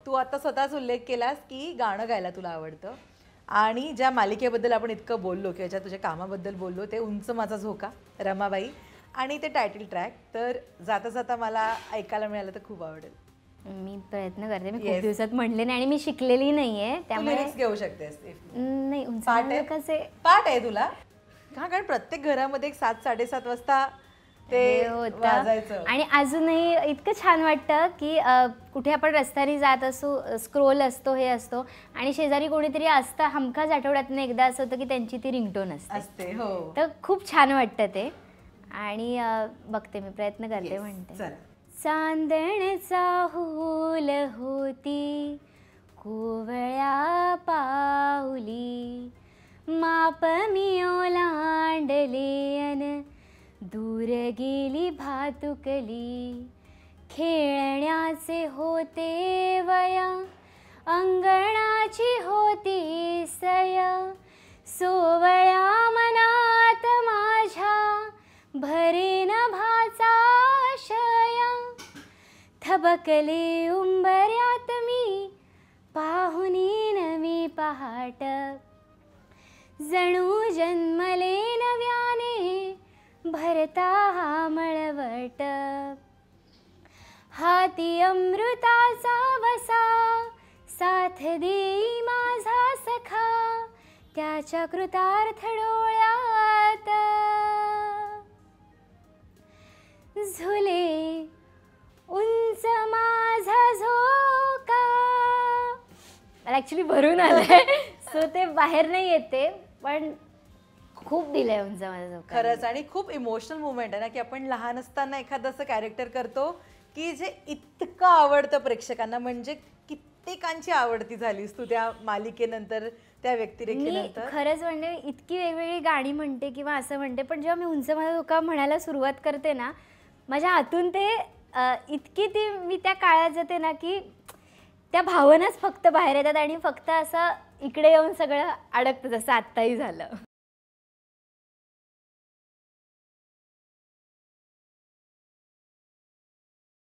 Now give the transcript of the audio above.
तू आता स्वतःच उल्लेख केलास की गाणं गायला तुला आवडतं आणि ज्या मालिकेबद्दल आपण इतकं बोललो किंवा ज्या तुझ्या कामाबद्दल बोललो ते उंच माझा झोका, रमाबाई आणि ते टायटल ट्रॅक, तर जाता जाता मला ऐकायला मिळालं तर खूप आवडेल. मी प्रयत्न करते. मी खूप दिवसात म्हणले नाही आणि मी शिकलेली नाहीये, त्यामुळे लिरिक्स घेऊ शकतेस. नाही पाठ आहे तुला का? कारण प्रत्येक घरामध्ये 7-7:30 वाजता ते वाजायचं. आणि अजूनही इतकं छान वाटतं की कुठे आपण रस्त्याने जात असो, स्क्रोल असतो, हे असतो आणि शेजारी कोणीतरी असतं, हमखास आठवड्यातून एकदा असं होतं की त्यांची ती रिंगटोन असते. हो, तर खूप छान वाटतं ते. आणि बघते, मी प्रयत्न करते. म्हणते चांदण चाहूल होती कोवळ्या पाऊली, माप मी ओलांडले अन दूर गेली भातुकली, खेळण्याचे होते वया अंगणाची होती सया, सोवळ्या मनात माझ्या भरेन भाचा शया, थबकले उंबऱ्यात मी पाहुनी नवी पहाट, जणू जन्मले नव्याने भरता हा मळवट, हाती अमृताचा वसा साथ देई माझा सखा, त्याच्या कृतार्थ डोळ्यात झुले उंच माझा झोका. मला ॲक्च्युली भरून आलंय, सो ते बाहेर नाही येते, पण खूप दिलंय उंच माझा झोका. खरंच. आणि खूप इमोशनल मुवमेंट आहे ना की आपण लहान असताना एखादं असं कॅरेक्टर करतो की जे इतकं आवडतं प्रेक्षकांना, म्हणजे कित्येकांची आवडती झालीस तू त्या मालिकेनंतर, त्या व्यक्तिरेखेनंतर. खरंच म्हणजे इतकी वेगवेगळी गाणी म्हणते किंवा असं म्हणते, पण जेव्हा मी उंच माझा झोका म्हणायला सुरुवात करते ना, माझ्या हातून ते इतकी ती मी त्या काळात जाते ना की त्या भावनाच फक्त बाहेर येतात आणि फक्त असं इकडे येऊन सगळं अडकतं, जसं आत्ताही झालं.